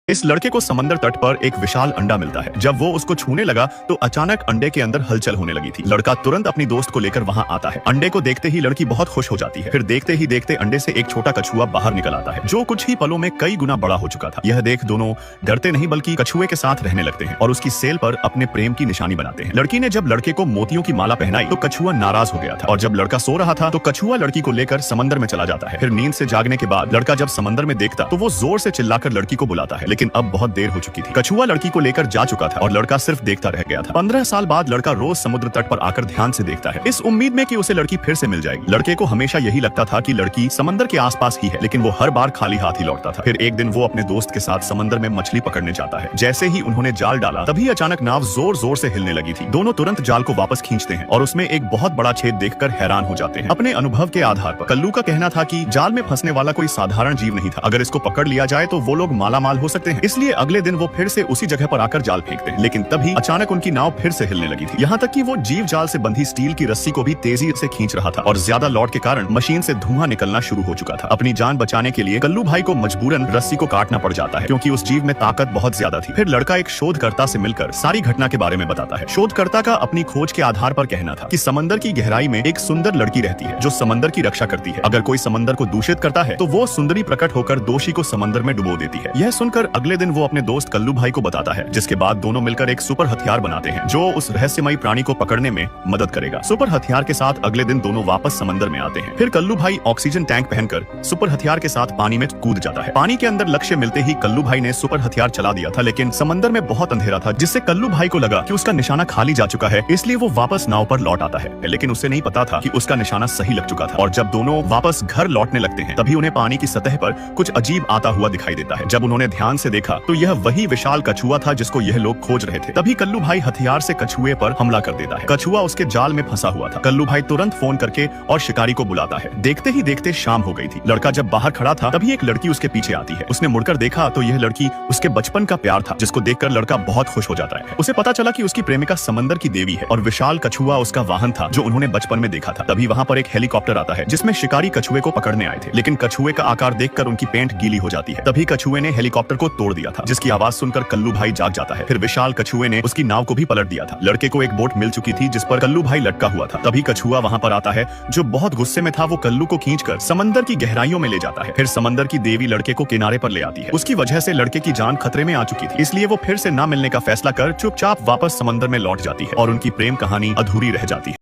इस लड़के को समंदर तट पर एक विशाल अंडा मिलता है। जब वो उसको छूने लगा तो अचानक अंडे के अंदर हलचल होने लगी थी। लड़का तुरंत अपनी दोस्त को लेकर वहां आता है। अंडे को देखते ही लड़की बहुत खुश हो जाती है। फिर देखते ही देखते अंडे से एक छोटा कछुआ बाहर निकल आता है, जो कुछ ही पलों में कई गुना बड़ा हो चुका था। यह देख दोनों डरते नहीं बल्कि कछुए के साथ रहने लगते हैं और उसकी सेल पर अपने प्रेम की निशानी बनाते हैं। लड़की ने जब लड़के को मोतियों की माला पहनाई तो कछुआ नाराज हो गया था और जब लड़का सो रहा था तो कछुआ लड़की को लेकर समंदर में चला जाता है। फिर नींद से जागने के बाद लड़का जब समंदर में देखता तो वो जोर से चिल्लाकर लड़की को बुलाता है, लेकिन अब बहुत देर हो चुकी थी। कछुआ लड़की को लेकर जा चुका था और लड़का सिर्फ देखता रह गया था। 15 साल बाद लड़का रोज समुद्र तट पर आकर ध्यान से देखता है, इस उम्मीद में कि उसे लड़की फिर से मिल जाएगी। लड़के को हमेशा यही लगता था कि लड़की समंदर के आसपास ही है, लेकिन वो हर बार खाली हाथ ही लौटता था। फिर एक दिन वो अपने दोस्त के साथ समंदर में मछली पकड़ने जाता है। जैसे ही उन्होंने जाल डाला तभी अचानक नाव जोर जोर से हिलने लगी थी। दोनों तुरंत जाल को वापस खींचते हैं और उसमें एक बहुत बड़ा छेद देखकर हैरान हो जाते हैं। अपने अनुभव के आधार पर कल्लू का कहना था कि जाल में फंसने वाला कोई साधारण जीव नहीं था। अगर इसको पकड़ लिया जाए तो वो लोग मालामाल हो सकते हैं। इसलिए अगले दिन वो फिर से उसी जगह पर आकर जाल फेंकते हैं, लेकिन तभी अचानक उनकी नाव फिर से हिलने लगी थी। यहाँ तक कि वो जीव जाल से बंधी स्टील की रस्सी को भी तेजी से खींच रहा था और ज्यादा लौट के कारण मशीन से धुआं निकलना शुरू हो चुका था। अपनी जान बचाने के लिए कल्लू भाई को मजबूरन रस्सी को काटना पड़ जाता है, क्योंकि उस जीव में ताकत बहुत ज्यादा थी। फिर लड़का एक शोधकर्ता से मिलकर सारी घटना के बारे में बताता है। शोधकर्ता का अपनी खोज के आधार पर कहना था कि समंदर की गहराई में एक सुंदर लड़की रहती है जो समंदर की रक्षा करती है। अगर कोई समंदर को दूषित करता है तो वो सुंदरी प्रकट होकर दोषी को समंदर में डुबो देती है। यह सुनकर अगले दिन वो अपने दोस्त कल्लू भाई को बताता है, जिसके बाद दोनों मिलकर एक सुपर हथियार बनाते हैं जो उस रहस्यमयी प्राणी को पकड़ने में मदद करेगा। सुपर हथियार के साथ अगले दिन दोनों वापस समंदर में आते हैं। फिर कल्लू भाई ऑक्सीजन टैंक पहनकर सुपर हथियार के साथ पानी में कूद जाता है। पानी के अंदर लक्ष्य मिलते ही कल्लू भाई ने सुपर हथियार चला दिया था, लेकिन समंदर में बहुत अंधेरा था, जिससे कल्लू भाई को लगा कि उसका निशाना खाली जा चुका है। इसलिए वो वापस नाव पर लौट आता है, लेकिन उसे नहीं पता था कि उसका निशाना सही लग चुका था। और जब दोनों वापस घर लौटने लगते हैं तभी उन्हें पानी की सतह पर कुछ अजीब आता हुआ दिखाई देता है। जब उन्होंने ध्यान से देखा तो यह वही विशाल कछुआ था जिसको यह लोग खोज रहे थे। तभी कल्लू भाई हथियार से कछुए पर हमला कर देता है। कछुआ उसके जाल में फंसा हुआ था। कल्लू भाई तुरंत फोन करके और शिकारी को बुलाता है। देखते ही देखते शाम हो गई थी। लड़का जब बाहर खड़ा था तभी एक लड़की उसके पीछे आती है। उसने मुड़कर देखा तो यह लड़की उसके बचपन का प्यार था, जिसको देखकर लड़का बहुत खुश हो जाता है। उसे पता चला कि उसकी प्रेमिका समंदर की देवी है और विशाल कछुआ उसका वाहन था जो उन्होंने बचपन में देखा था। तभी वहां पर एक हेलीकॉप्टर आता है जिसमें शिकारी कछुए को पकड़ने आए थे, लेकिन कछुए का आकार देखकर उनकी पेंट गीली हो जाती है। तभी कछुए ने हेलीकॉप्टर को तोड़ दिया था, जिसकी आवाज सुनकर कल्लू भाई जाग जाता है। फिर विशाल कछुए ने उसकी नाव को भी पलट दिया था। लड़के को एक बोट मिल चुकी थी जिस पर कल्लू भाई लटका हुआ था। तभी कछुआ वहां पर आता है, जो बहुत गुस्से में था। वो कल्लू को खींचकर समंदर की गहराइयों में ले जाता है। फिर समंदर की देवी लड़के को किनारे पर ले आती है। उसकी वजह से लड़के की जान खतरे में आ चुकी थी, इसलिए वो फिर से ना मिलने का फैसला कर चुपचाप वापस समंदर में लौट जाती है और उनकी प्रेम कहानी अधूरी रह जाती है।